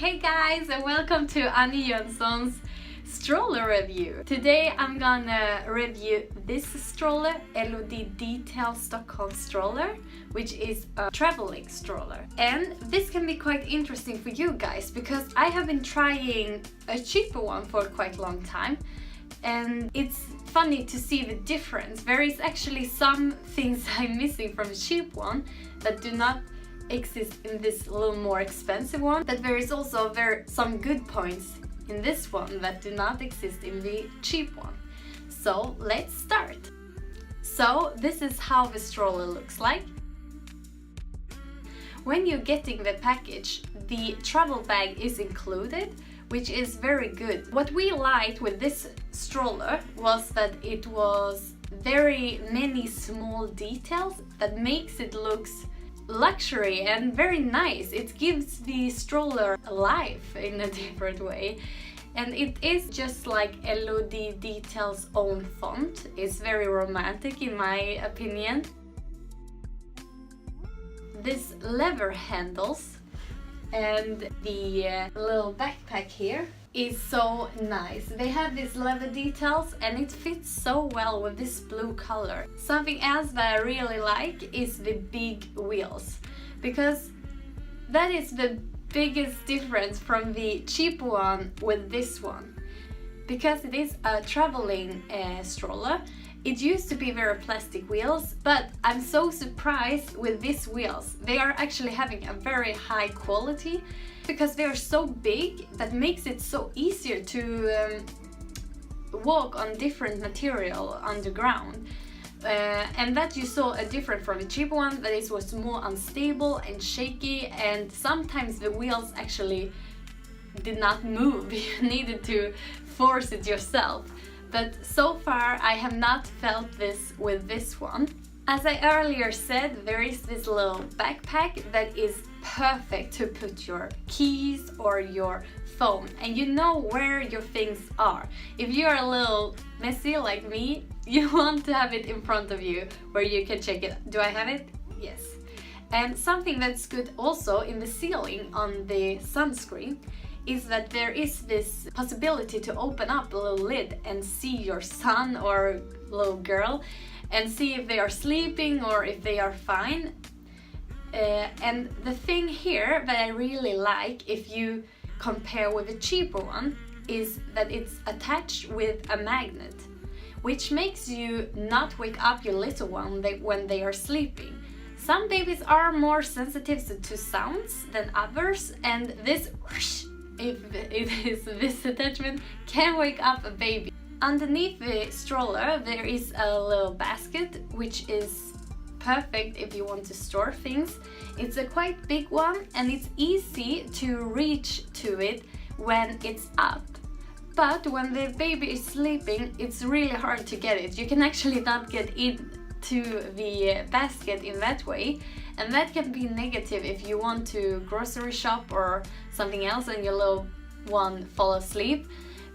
Hey guys, and welcome to Annie Jönsson's stroller review. Today I'm gonna review this stroller, Elodie Details Stockholm Stroller, which is a traveling stroller. And this can be quite interesting for you guys because I have been trying a cheaper one for quite a long time. And it's funny to see the difference. There is actually some things I'm missing from the cheap one that do not exist in this little more expensive one, but there is also some good points in this one that do not exist in the cheap one. So let's start. So this is how the stroller looks like. When you're getting the package, the travel bag is included, which is very good. What we liked with this stroller was that it was very many small details that makes it looks luxury and very nice. It gives the stroller life in a different way, and it is just like Elodie Details' own font. It's very romantic in my opinion. This lever handles and the little backpack here is so nice. They have these leather details and it fits so well with this blue color. Something else that I really like is the big wheels, because that is the biggest difference from the cheap one with this one. Because it is a traveling stroller, it used to be very plastic wheels, but I'm so surprised with these wheels. They are actually having a very high quality because they are so big that makes it so easier to walk on different material underground. And that you saw a difference from the cheap one, that it was more unstable and shaky, and sometimes the wheels actually did not move. You needed to force it yourself. But so far I have not felt this with this one. As I earlier said, there is this little backpack that is perfect to put your keys or your phone, and you know where your things are. If you are a little messy like me, you want to have it in front of you where you can check it. Do I have it? Yes. And something that's good also in the ceiling on the sunscreen is that there is this possibility to open up a little lid and see your son or little girl and see if they are sleeping or if they are fine. And the thing here that I really like, if you compare with the cheaper one, is that it's attached with a magnet, which makes you not wake up your little one when they are sleeping. Some babies are more sensitive to sounds than others, and this whoosh, if it is this attachment, can wake up a baby. Underneath the stroller there is a little basket, which is perfect if you want to store things. It's a quite big one and it's easy to reach to it when it's up. But when the baby is sleeping, it's really hard to get it. You can actually not get into the basket in that way. And that can be negative if you want to grocery shop or something else and your little one fall asleep.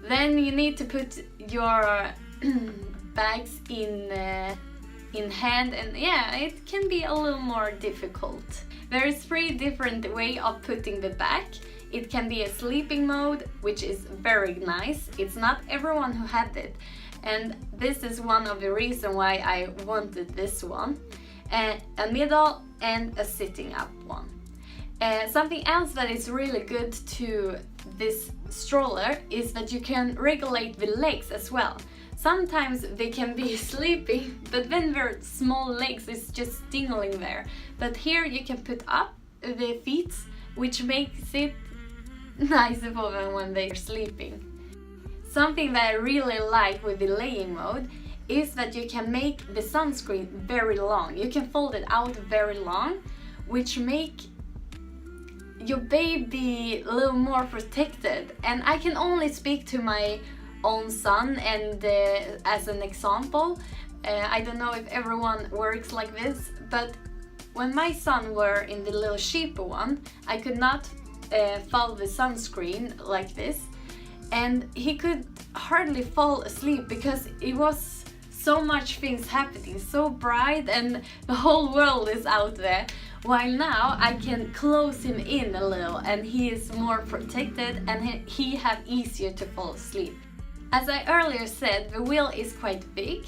Then you need to put your bags in hand, and yeah, it can be a little more difficult. There is 3 different ways of putting the back. It can be a sleeping mode, which is very nice. It's not everyone who had it, and this is one of the reasons why I wanted this one. A middle and a sitting up one. Something else that is really good to this stroller is that you can regulate the legs as well. Sometimes they can be sleeping, but then their small legs is just dingling there. But here you can put up the feet, which makes it nicer for them when they are sleeping. Something that I really like with the laying mode is that you can make the sunscreen very long. You can fold it out very long, which make your baby a little more protected. And I can only speak to my own son, and as an example, I don't know if everyone works like this, but when my son were in the little cheaper one, I could not follow the sunscreen like this, and he could hardly fall asleep because it was so much things happening, so bright, and the whole world is out there. While now I can close him in a little and he is more protected and he have easier to fall asleep. As I earlier said, the wheel is quite big,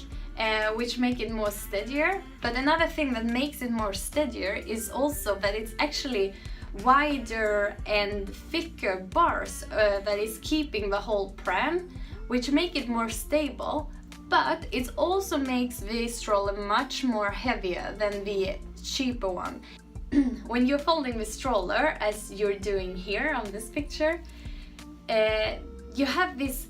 which make it more steadier. But another thing that makes it more steadier is also that it's actually wider and thicker bars that is keeping the whole pram, which make it more stable. But it also makes the stroller much more heavier than the cheaper one. When you're folding the stroller, as you're doing here on this picture, you have this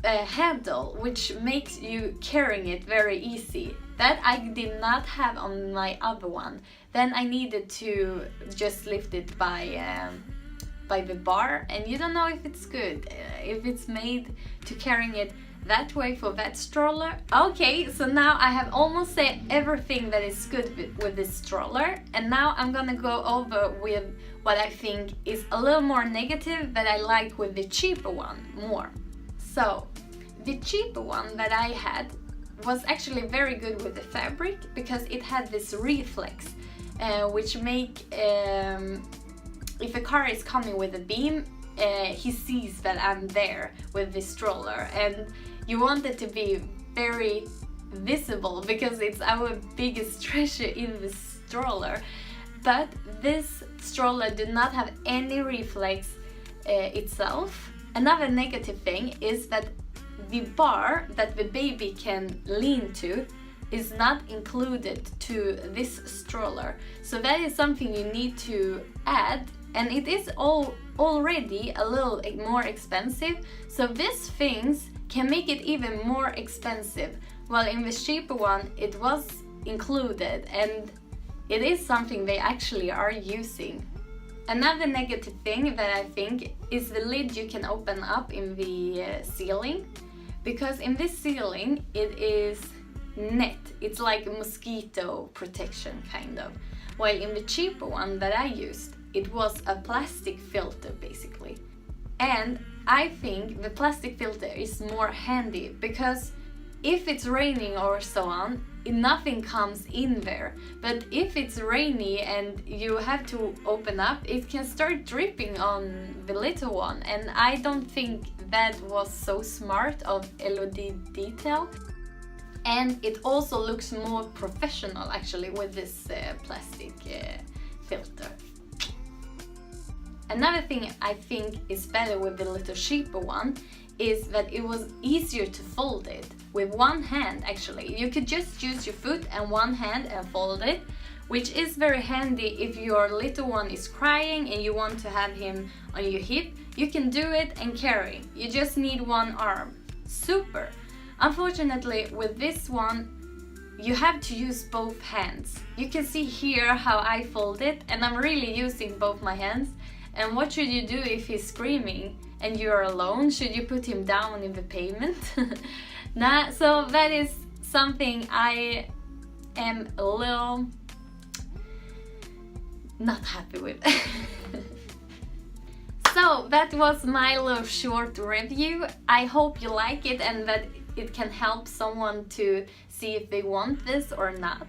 handle which makes you carrying it very easy. That I did not have on my other one. Then I needed to just lift it by the bar, and you don't know if it's good, if it's made to carrying it that way for that stroller. Okay, so now I have almost said everything that is good with this stroller, and now I'm gonna go over with what I think is a little more negative that I like with the cheaper one more. So the cheaper one that I had was actually very good with the fabric because it had this reflex, which make if a car is coming with a beam, he sees that I'm there with this stroller, and you want it to be very visible because it's our biggest treasure in the stroller. But this stroller did not have any reflex itself. Another negative thing is that the bar that the baby can lean to is not included to this stroller. So that is something you need to add, and it is already a little more expensive. So these things can make it even more expensive. While in the cheaper one it was included, and it is something they actually are using. Another negative thing that I think is the lid you can open up in the ceiling, because in this ceiling it is net, it's like a mosquito protection kind of. While in the cheaper one that I used, it was a plastic filter basically. And I think the plastic filter is more handy because if it's raining or so on, nothing comes in there. But if it's rainy and you have to open up, it can start dripping on the little one, and I don't think that was so smart of Elodie Detail. And it also looks more professional actually with this plastic filter. Another thing I think is better with the little cheaper one is that it was easier to fold it with one hand actually. You could just use your foot and one hand and fold it, which is very handy if your little one is crying and you want to have him on your hip. You can do it and carry. You just need one arm. Super! Unfortunately with this one you have to use both hands. You can see here how I fold it, and I'm really using both my hands. And what should you do if he's screaming and you're alone? Should you put him down in the pavement? Nah, so that is something I am a little not happy with. So that was my little short review. I hope you like it and that it can help someone to see if they want this or not.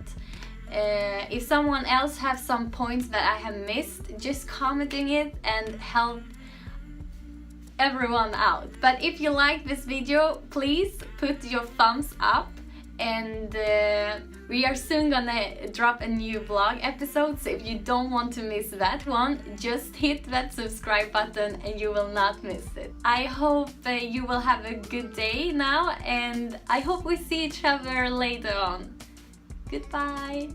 If someone else has some points that I have missed, just commenting it and help everyone out. But if you like this video, please put your thumbs up, and we are soon gonna drop a new vlog episode, so if you don't want to miss that one, just hit that subscribe button and you will not miss it. I hope you will have a good day now, and I hope we see each other later on. Goodbye!